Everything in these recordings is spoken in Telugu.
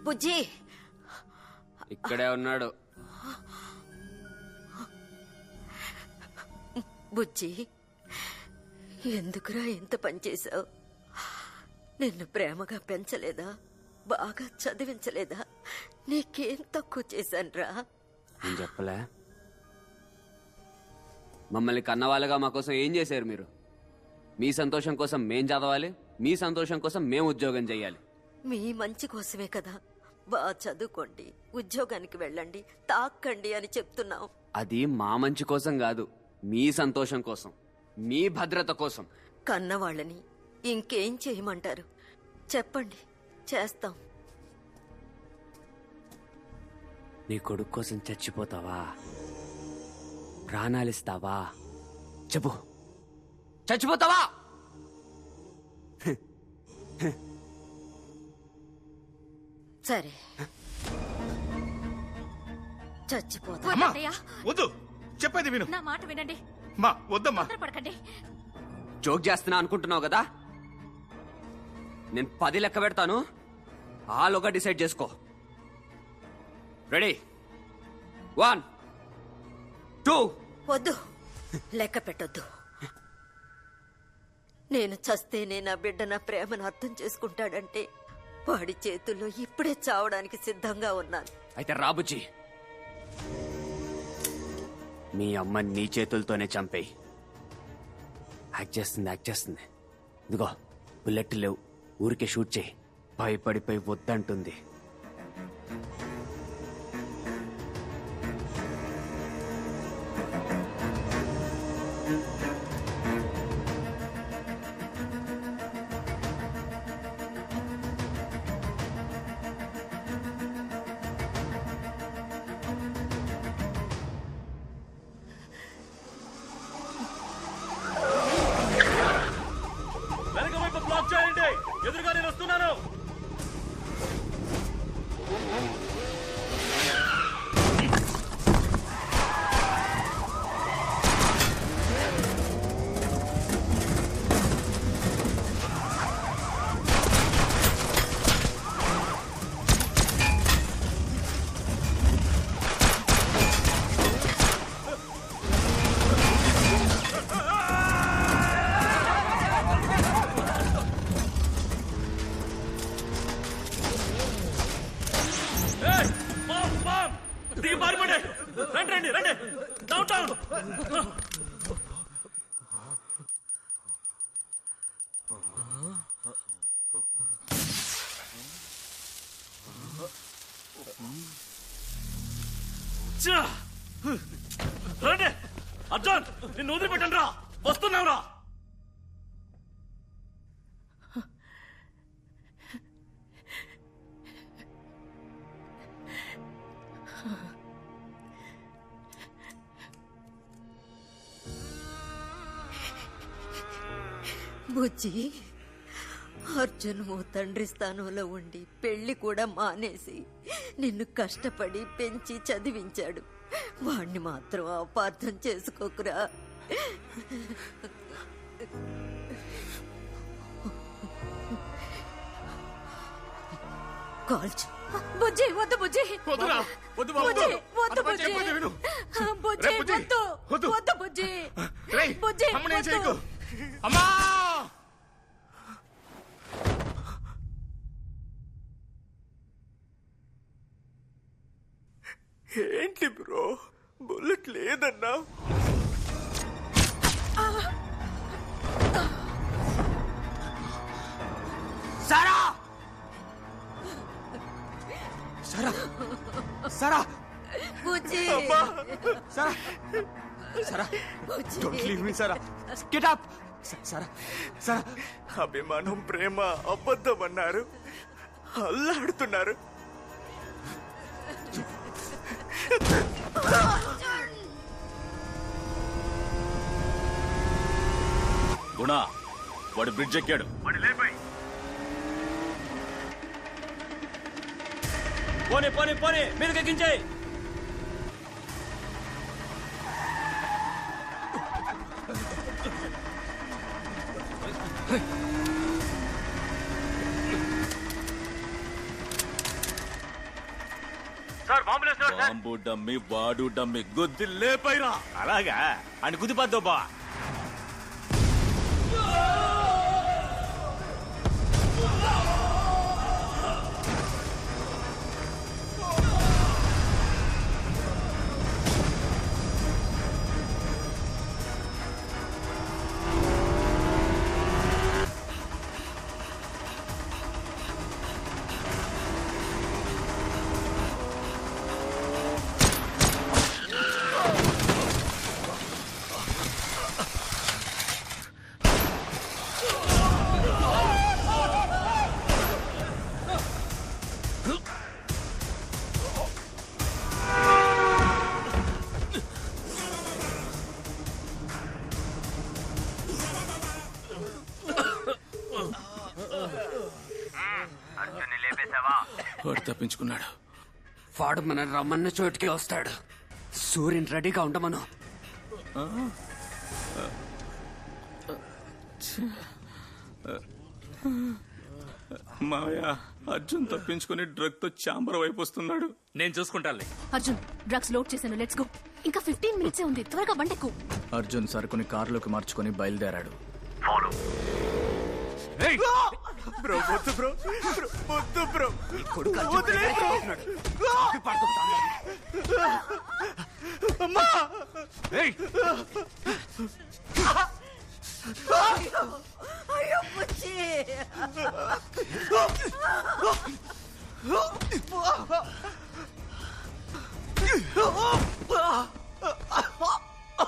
బుజ్జి ఇక్కడే ఉన్నాడు. బుజ్జి, ఎందుకురా ఎంత పనిచేశావు? నిన్ను ప్రేమగా పెంచలేదా? బాగా చదివించలేదా? నీకేం తక్కువ చేశానురా? నేను చెప్పలే? మమ్మల్ని కన్నవాళ్ళుగా మా కోసం ఏం చేశారు మీరు? మీ సంతోషం కోసం మేం చదవాలి, మీ సంతోషం కోసం మేం ఉద్యోగం చెయ్యాలి. మీ మంచి కోసమే కదా బాగా చదువుకోండి, ఉద్యోగానికి వెళ్ళండి, తాక్కండి అని చెప్తున్నాం. అది మా మంచి కోసం కాదు, మీ సంతోషం కోసం, మీ భద్రత కోసం. కన్నవాళ్ళని ఇంకేం చేయమంటారు చెప్పండి, చేస్తాం. నీ కొడుకు కోసం చచ్చిపోతావా? ప్రాణాలిస్తావా? చెప్పు, చచ్చిపోతావా? సరే, చచ్చిపోతా. వద్దు, చెప్పేది విను. నా మాట వినండి. మా వద్దమ్మా. పడకండి. జోక్ చేస్తున్నా అనుకుంటున్నావు కదా? నేను 10 లెక్క పెడతాను, ఆలోగా డిసైడ్ చేసుకో. రెడీ? 1 2. వద్దు, లెక్క పెట్టొద్దు. నేను చస్తేనే నా బిడ్డ నా ప్రేమను అర్థం చేసుకుంటాడంటే వాడి చేతుల్లో ఇప్పుడే చావడానికి సిద్ధంగా ఉన్నాను. అయితే రాబుజ్జి, మీ అమ్మ నీ చేతులతోనే చంపేయి. యాక్ట్ చేస్తుంది. ఇదిగో బుల్లెట్ లేవు, ఊరికే షూట్ చేయి. భయపడిపోయి వద్దంటుంది. ఎదురుగా నేను వస్తున్నాను. రండి రండి, డౌన్ డౌన్. రండి అర్జున్, నిన్ను వదిలిపెట్టండి రా, వస్తున్నాం రా. బుజ్జి, అర్జున్ ఓ తండ్రి స్థానంలో ఉండి పెళ్లి కూడా మానేసి నిన్ను కష్టపడి పెంచి చదివించాడు. వాణ్ణి మాత్రం అపార్థం చేసుకోకురా. కాల్చు. బుజ్జి వద్దు, బుజ్జి వద్దురా, వద్దు బాబు, బుజ్జి వద్దు, అమ్మ బుజ్జి చెప్పేది విను. బుజ్జి రే, బుజ్జి, వద్దు, వద్దు. వద్దు బుజ్జి. రేయ్, బుజ్జి అమ్మని ఏం వద్దు. చేయకు. అమ్మా! ఏంటి బ్రో, బుల్లెట్ లేదన్నా? Sara, Sara, Sara, Bujji, Sara, Sara, Bujji. Don't leave me Sara. Get up. Sara, Sara, అభిమానం, ప్రేమ అబద్ధం అన్నారు, అల్లాడుతున్నారు. గుణ, వాడు బ్రిడ్జ్ ఎక్కాడు. పోనీ పోనీ పోనీ, మీదకి ఎక్కించేయి. బాంబు డమ్మి వాడు డమ్మి గుద్ది లేపైరా. అలాగా అని కుదిపద్దు బా. వాడు తప్పించుకున్నాడు. వాడు మన రమ్మన్న చోటుకి వస్తాడు. సూర్యుని రెడీగా ఉండమను. మావయ్య, అర్జున్ తప్పించుకుని డ్రగ్ తో చాంబర్ వైపు వస్తున్నాడు. నేను చూసుకుంటానులే. అర్జున్ డ్రగ్స్ లోడ్ చేశాను, లెట్స్ గో. ఇంకా 15 మినిట్సే ఉంది, త్వరగా బండెక్కు. అర్జున్ సరుకుని కారులోకి మార్చుకొని బయలుదేరాడు. అయ్యో బుజ్జి.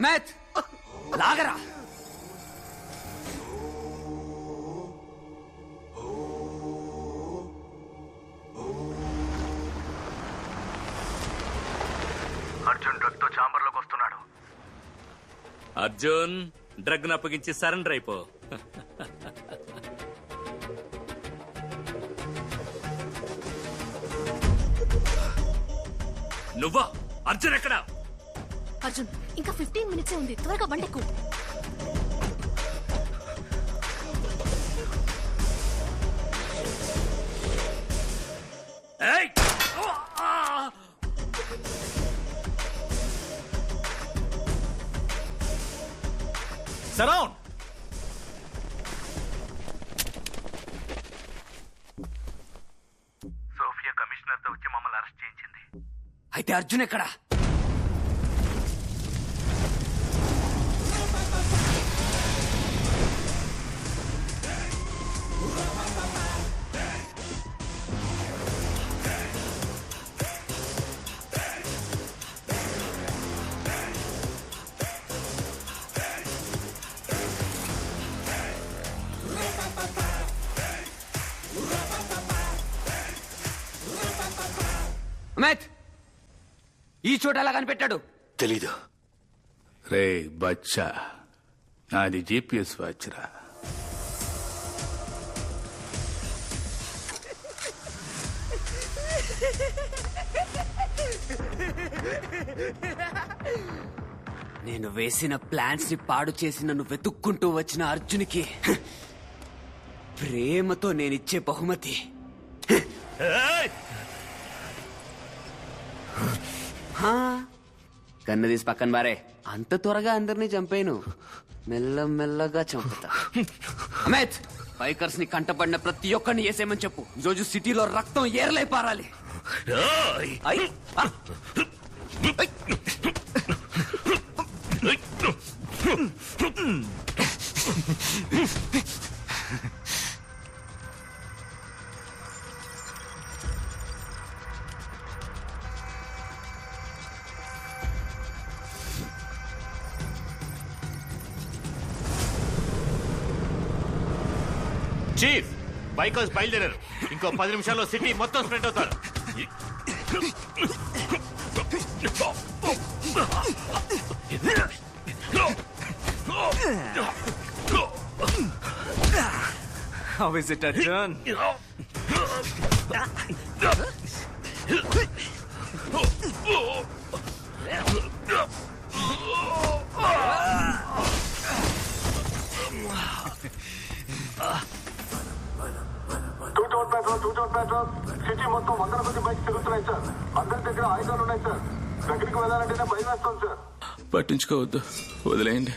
మేత్ లాగరా. అర్జున్ డ్రగ్ తో చాంబర్ లోకి వస్తున్నాడు. అర్జున్ డ్రగ్ అప్పగించి సరెండర్ అయిపో. నువ్వా? అర్జున్ ఎక్కడా? అర్జున్ ఇంకా 15 మినిట్సే ఉంది, త్వరగా బండెక్కు. ఏయ్! సరౌండ్. సోఫియా కమిషనర్ తో వచ్చి మమ్మల్ని అరెస్ట్ చేయించింది. అయితే అర్జున్ ఎక్కడా? అమిత్, ఈ చోట ఎలా కనిపెట్టాడు? తెలీదు. రే బచ్చా, నాది జీపీఎస్ వాచ్రా. నేను వేసిన ప్లాన్స్ ని పాడు చేసి నన్ను వెతుక్కుంటూ వచ్చిన అర్జున్కి ప్రేమతో నేనిచ్చే బహుమతి. కన్ను తీసి పక్కన బారే. అంత త్వరగా అందరినీ చంపేను, మెల్లమెల్లగా చంపుతా. అమిత్, బైకర్స్ ని కంటపడిన ప్రతి ఒక్కరిని వేసేయమని చెప్పు. ఈరోజు సిటీలో రక్తం ఏర్లై పారాలి. చీఫ్, బైకర్స్ బయలుదేరారు. ఇంకో 10 నిమిషాల్లో సిటీ మొత్తం స్ప్రెడ్ అవుతారు. How is it, Arjun? Two city మొత్తం వందల మంది బైక్ తిరుగుతున్నాయి సార్. అందరి దగ్గర ఆయుధాలు ఉన్నాయి సార్. దగ్గరికి వెళ్ళాలంటేనే భయం వేస్తాం సార్. పట్టించుకోవద్దు, వదిలేయండి.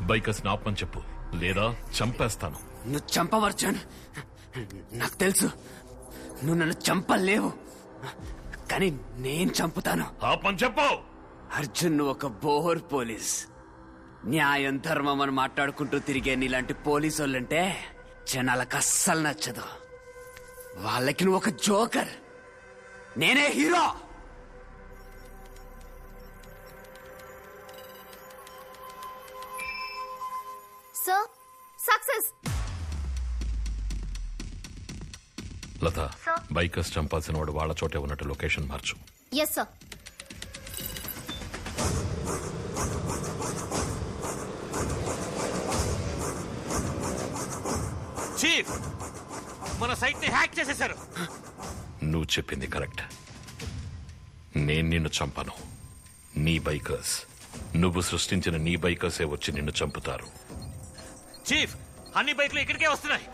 బైకర్స్ ఆపమని చెప్పు, లేదా చంపేస్తాను. నువ్వు చంపవర్చాను, నాకు తెలుసు. నువ్వు నన్ను చంపలేవు, కానీ నేను చంపుతాను. ఆపమని చెప్పు. అర్జున్ నువ్వు ఒక బోర్ పోలీస్. న్యాయం ధర్మం అని మాట్లాడుకుంటూ తిరిగే నీలాంటి పోలీసు వాళ్ళంటే జనాలకు అస్సలు నచ్చదు. వాళ్ళకి నువ్వు ఒక జోకర్, నేనే hero. Sir success. Latha, bikers చంపాల్సిన వాడు వాళ్ళ చోటే ఉన్నట్టు లొకేషన్ మార్చు. Yes sir. చీఫ్, మన సైట్ ని హ్యాక్ చేసేశారు. నువ్వు చెప్పింది కరెక్ట్. నేను నిన్ను చంపను. నీ బైకర్స్, నువ్వు సృష్టించిన నీ బైకర్సే వచ్చి నిన్ను చంపుతారు. చీఫ్, అన్ని బైక్లు ఇక్కడికే వస్తున్నాయి.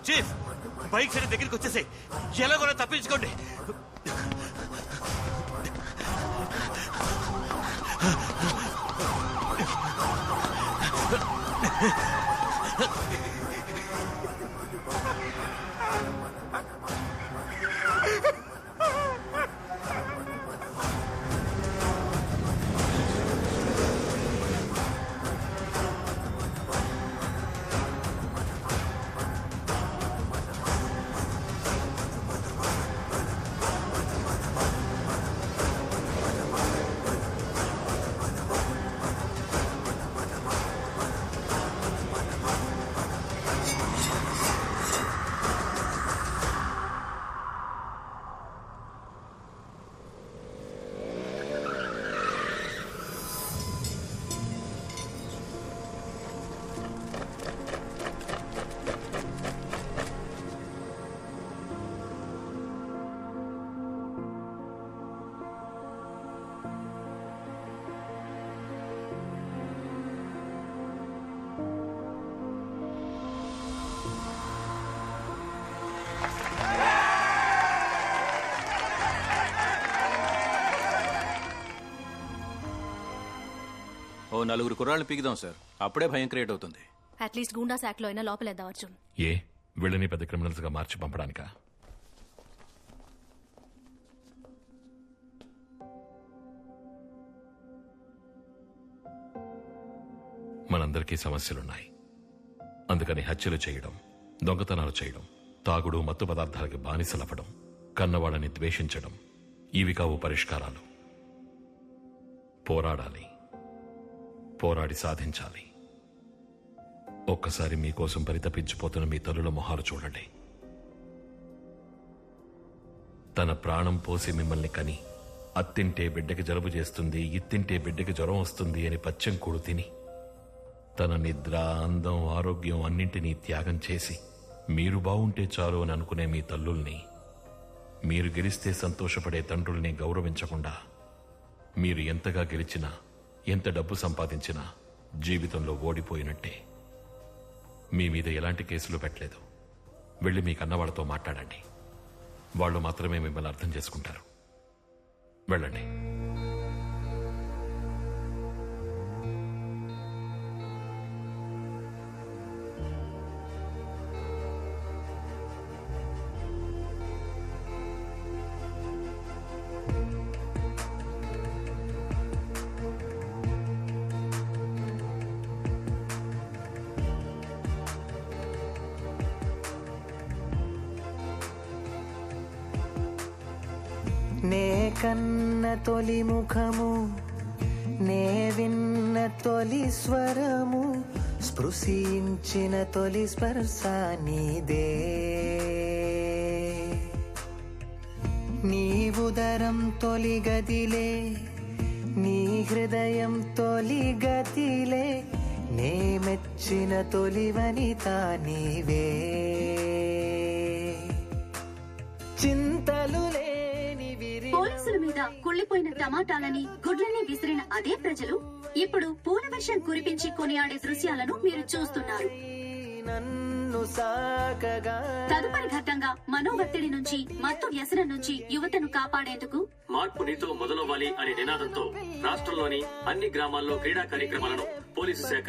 చీఫ్, బైక్స్ అనే దగ్గరికి వచ్చేసాయి. ఎలాగోలా తప్పించుకోండి. ఓ నలుగురు కుర్రాళ్ళు పీకుదాం సార్, అప్పుడే భయం క్రియేట్ అవుతుంది. అట్లీస్ట్ గూండా శాఖ లో అయినా లోపలేద్దాం అర్జున్. ఏ వీళ్ళని పెద్ద క్రిమినల్స్ గా మార్చి పంపడానికా? మనందరికీ సమస్యలున్నాయి. అందుకని హత్యలు చేయడం, దొంగతనాలు చేయడం, తాగుడు, మత్తు పదార్థాలకి బానిసలవ్వడం, కన్నవాళ్ళని ద్వేషించడం ఇవి కావు పరిష్కారాలు. పోరాడాలి, పోరాడి సాధించాలి. ఒక్కసారి మీకోసం పరితపించిపోతున్న మీ తల్లుల మొహాలు చూడండి. తన ప్రాణం పోసి మిమ్మల్ని కని అత్తింటే బిడ్డకి జలుబు చేస్తుంది, ఇత్తింటే బిడ్డకి జ్వరం వస్తుంది అని పచ్చం కూడు తిని తన నిద్ర, అందం, ఆరోగ్యం అన్నింటినీ త్యాగం చేసి మీరు బావుంటే చాలు అని అనుకునే మీ తల్లుల్ని, మీరు గెలిస్తే సంతోషపడే తండ్రుల్ని గౌరవించకుండా మీరు ఎంతగా గెలిచినా, ఎంత డబ్బు సంపాదించినా జీవితంలో ఓడిపోయినట్టే. మీ మీద ఎలాంటి కేసులు పెట్టలేదు. వెళ్ళి మీ కన్నవాళ్లతో మాట్లాడండి. వాళ్ళు మాత్రమే మిమ్మల్ని అర్థం చేసుకుంటారు. వెళ్ళండి. నే కన్న తొలి ముఖము, నే విన్న తొలి స్వరము, స్పృశించిన తొలి స్పర్శ నీదే. నీ ఉదరం తొలి గదిలే, నీ హృదయం తొలి గతిలే, నే మెచ్చిన తొలి వనిత నీవే. చింతలు పోలీసుల మీద కుళ్లిపోయిన టమాటాలని, గుడ్లని విసిరిన అదే ప్రజలు ఇప్పుడు పూల వర్షం కురిపించి కొనియాడే దృశ్యాలను మీరు చూస్తున్నారు. తదుపరి ఘట్టంగా మనోవత్తిడి నుంచి, మత్తు వ్యసనం నుంచి యువతను కాపాడేందుకు మార్పు నీతో మొదలవ్వాలి అనే నినాదంతో రాష్ట్రంలోని అన్ని గ్రామాల్లో క్రీడా కార్యక్రమాలను పోలీసు శాఖ